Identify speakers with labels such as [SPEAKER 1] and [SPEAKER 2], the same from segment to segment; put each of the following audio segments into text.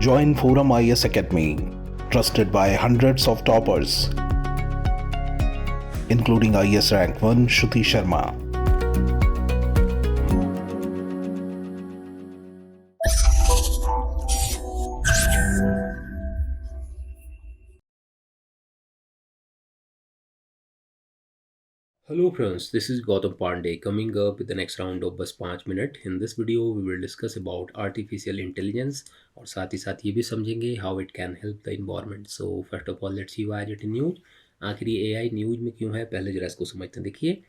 [SPEAKER 1] Join Forum IS Academy, trusted by hundreds of toppers, including IS Rank 1 Shruti Sharma.
[SPEAKER 2] Hello friends, this is Gautam Pandey coming up with the next round of बस 5 minute. In this video we will discuss about artificial intelligence और साथ ही साथ ये भी समझेंगे how it can help the environment. So first of all let's see why it in news. आखिर ये AI news में क्यों है, पहले जरा इसको समझते हैं. देखिए,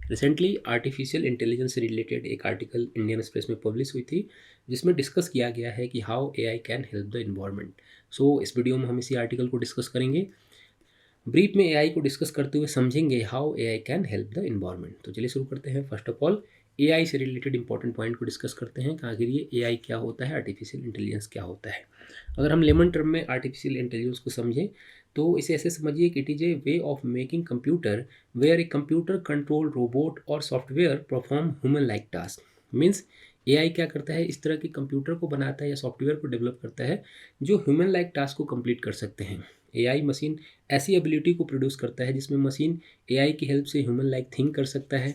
[SPEAKER 2] रिसेंटली आर्टिफिशियल इंटेलिजेंस से रिलेटेड एक आर्टिकल इंडियन एक्सप्रेस में पब्लिश हुई थी जिसमें डिस्कस किया गया है कि how AI can help the environment. So इस वीडियो में हम इसी आर्टिकल को डिस्कस करेंगे. ब्रीफ में एआई को डिस्कस करते हुए समझेंगे how AI can help the environment. तो चलिए शुरू करते हैं. फर्स्ट ऑफ ऑल एआई से रिलेटेड इंपॉर्टेंट पॉइंट को डिस्कस करते हैं कि आखिर ये एआई क्या होता है, आर्टिफिशियल इंटेलिजेंस क्या होता है. अगर हम लेमन टर्म में आर्टिफिशियल इंटेलिजेंस को समझें तो इसे ऐसे समझिए कि it is a way of making computer where a computer control robot और software perform human like task. Means AI क्या करता है, इस तरह के कंप्यूटर को बनाता है या सॉफ्टवेयर को डेवलप करता है जो ह्यूमन लाइक टास्क को कंप्लीट कर सकते हैं. एआई मशीन ऐसी एबिलिटी को प्रोड्यूस करता है जिसमें मशीन एआई की हेल्प से ह्यूमन लाइक थिंक कर सकता है,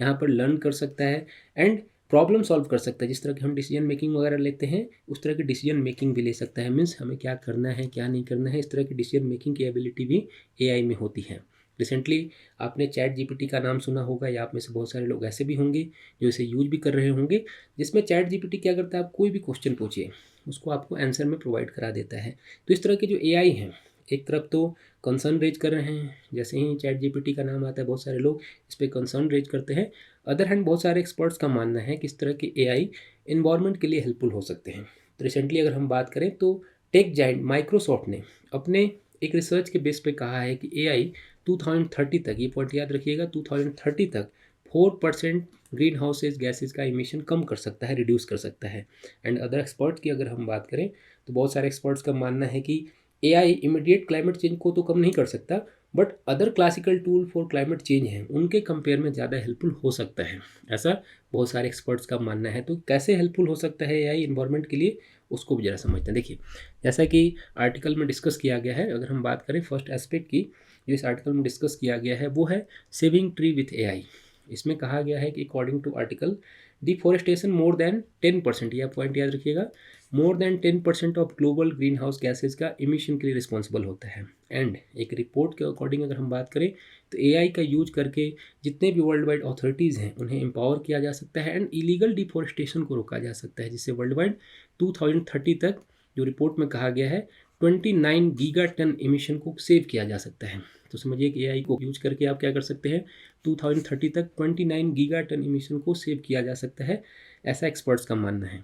[SPEAKER 2] यहाँ पर लर्न कर सकता है एंड प्रॉब्लम सॉल्व कर सकता है. जिस तरह के हम डिसीजन मेकिंग वगैरह लेते हैं उस तरह की डिसीजन मेकिंग भी ले सकता है. मीन्स हमें क्या करना है क्या नहीं करना है, इस तरह की डिसीजन मेकिंग की एबिलिटी भी एआई में होती है. रिसेंटली आपने चैट जीपीटी का नाम सुना होगा या आप में से बहुत सारे लोग ऐसे भी होंगे जो इसे यूज भी कर रहे होंगे, जिसमें चैट जीपीटी क्या करता है, आप कोई भी क्वेश्चन पूछिए उसको आपको आंसर में प्रोवाइड करा देता है. तो इस तरह के जो एआई हैं एक तरफ तो कंसर्न रेज कर रहे हैं, जैसे ही चैट जीपीटी का नाम आता है बहुत सारे लोग इस पर कंसर्न रेज करते हैं. अदर हैंड बहुत सारे एक्सपर्ट्स का मानना है कि इस तरह के एआई इन्वायरमेंट के लिए हेल्पफुल हो सकते हैं. तो रिसेंटली अगर हम बात करें तो टेक जाइंट माइक्रोसॉफ्ट ने अपने एक रिसर्च के बेस पे कहा है कि एआई 2030 तक, ये पॉइंट याद रखिएगा, 2030 तक 4% ग्रीन हाउसेज गैसेज का इमिशन कम कर सकता है, रिड्यूस कर सकता है. एंड अदर एक्सपर्ट्स की अगर हम बात करें तो बहुत सारे एक्सपर्ट्स का मानना है कि एआई इमीडिएट क्लाइमेट चेंज को तो कम नहीं कर सकता, but other classical tool for climate change हैं उनके कंपेयर में ज़्यादा हेल्पफुल हो सकता है, ऐसा बहुत सारे एक्सपर्ट्स का मानना है. तो कैसे हेल्पफुल हो सकता है एआई इन्वायरमेंट के लिए, उसको भी ज़रा समझते हैं. देखिए, जैसा कि आर्टिकल में डिस्कस किया गया है, अगर हम बात करें फर्स्ट एस्पेक्ट की जो इस आर्टिकल में डिस्कस किया गया है वो है सेविंग ट्री विथ एआई. इसमें कहा गया है कि according to article deforestation more than 10%, यह पॉइंट याद रखिएगा, more than 10% of global green house gases का इमिशन के लिए रिस्पॉन्सिबल होता है. एंड एक रिपोर्ट के अकॉर्डिंग अगर हम बात करें तो एआई का यूज करके जितने भी वर्ल्ड वाइड अथॉरिटीज़ हैं उन्हें एम्पावर किया जा सकता है एंड इलीगल डिफॉरेस्टेशन को रोका जा सकता है, जिससे वर्ल्ड वाइड 2030 तक जो रिपोर्ट में कहा गया है 29 गीगा टन इमिशन को सेव किया जा सकता है. तो समझिए कि एआई को यूज करके आप क्या कर सकते हैं, 2030 तक 29 गीगा टन इमिशन को सेव किया जा सकता है, ऐसा एक्सपर्ट्स का मानना है.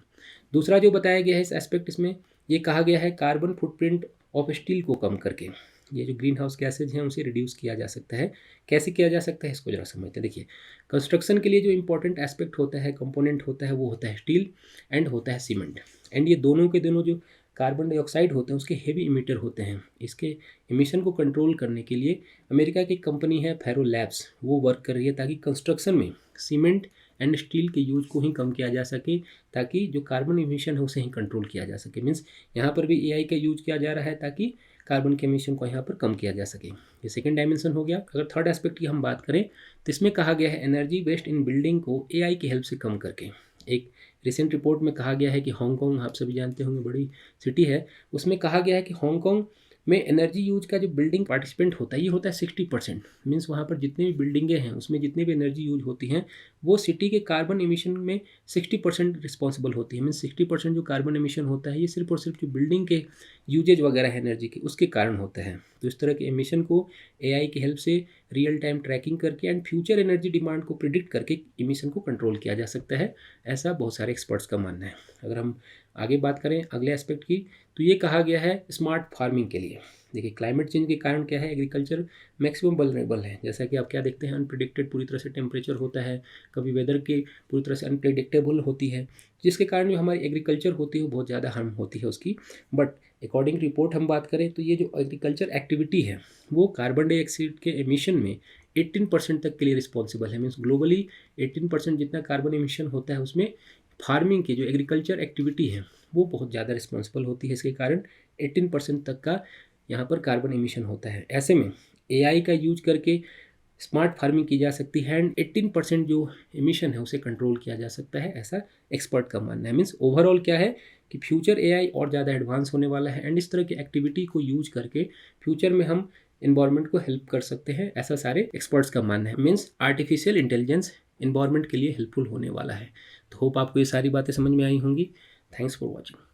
[SPEAKER 2] दूसरा जो बताया गया है इस एस्पेक्ट, इसमें ये कहा गया है कार्बन फुटप्रिंट ऑफ स्टील को कम करके ये जो ग्रीन हाउस गैसेज हैं उसे रिड्यूस किया जा सकता है. कैसे किया जा सकता है इसको जरा समझते हैं. देखिए, कंस्ट्रक्शन के लिए जो इंपॉर्टेंट एस्पेक्ट होता है, कंपोनेंट होता है, वो होता है स्टील एंड होता है सीमेंट. एंड ये दोनों के दोनों जो कार्बन डाइऑक्साइड होते हैं उसके हेवी इमिटर होते हैं. इसके इमिशन को कंट्रोल करने के लिए अमेरिका की कंपनी है फेरो लैब्स, वो वर्क कर रही है ताकि कंस्ट्रक्शन में सीमेंट एंड स्टील के यूज को ही कम किया जा सके, ताकि जो कार्बन इमिशन है उसे ही कंट्रोल किया जा सके. मीन्स यहाँ पर भी एआई का यूज किया जा रहा है ताकि कार्बन के इमिशन को यहाँ पर कम किया जा सके. ये सेकंड डायमेंशन हो गया. अगर थर्ड एस्पेक्ट की हम बात करें तो इसमें कहा गया है एनर्जी वेस्ट इन बिल्डिंग को एआई की हेल्प से कम करके. एक रिसेंट रिपोर्ट में कहा गया है कि हांगकांग, आप सभी जानते होंगे बड़ी सिटी है, उसमें कहा गया है कि हांगकांग में एनर्जी यूज का जो बिल्डिंग पार्टिसिपेंट होता है ये होता है 60%. मीन्स वहाँ पर जितनी भी बिल्डिंगें हैं उसमें जितनी भी एनर्जी यूज होती हैं वो सिटी के कार्बन एमिशन में 60% रिस्पॉन्सिबल होती है. मीन्स 60% जो कार्बन एमिशन होता है ये सिर्फ और सिर्फ जो बिल्डिंग के यूजेज वगैरह है एनर्जी के उसके कारण होता है. तो इस तरह के एमिशन को एआई की हेल्प से रियल टाइम ट्रैकिंग करके एंड फ्यूचर एनर्जी डिमांड को प्रिडिक्ट करके एमिशन को कंट्रोल किया जा सकता है, ऐसा बहुत सारे एक्सपर्ट्स का मानना है. अगर हम आगे बात करें अगले एस्पेक्ट की तो ये कहा गया है स्मार्ट फार्मिंग के लिए. देखिए, क्लाइमेट चेंज के कारण क्या है, एग्रीकल्चर मैक्सिमम वल्नरेबल है. जैसा कि आप क्या देखते हैं, अनप्रिडिक्टेड पूरी तरह से टेम्परेचर होता है, कभी वेदर की पूरी तरह से अनप्रिडिक्टेबल होती है, जिसके कारण जो हमारी एग्रीकल्चर होती है वो बहुत ज़्यादा हार्म होती है उसकी. बट अकॉर्डिंग रिपोर्ट हम बात करें तो ये जो एग्रीकल्चर एक्टिविटी है वो कार्बन डाइऑक्साइड के एमिशन में 18% तक के लिए रिस्पॉन्सिबल है. मीन्स ग्लोबली 18% जितना कार्बन एमिशन होता है उसमें फार्मिंग की जो एग्रीकल्चर एक्टिविटी है वो बहुत ज़्यादा रिस्पॉन्सिबल होती है। इसके कारण 18% तक का यहाँ पर कार्बन एमिशन होता है। ऐसे में AI का यूज करके स्मार्ट फार्मिंग की जा सकती है एंड 18% जो एमिशन है उसे कंट्रोल किया जा सकता है, ऐसा एक्सपर्ट का मानना है। मीन्स ओवरऑल क्या है कि फ्यूचर AI और ज़्यादा एडवांस होने वाला है एंड इस तरह की एक्टिविटी को यूज करके फ्यूचर में हम इन्वायरमेंट को हेल्प कर सकते हैं, ऐसा सारे एक्सपर्ट्स का मानना है। मीन्स आर्टिफिशियल इंटेलिजेंस इन्वायरमेंट के लिए हेल्पफुल होने वाला है। तो होप आपको ये सारी बातें समझ में आई होंगी। Thanks for watching.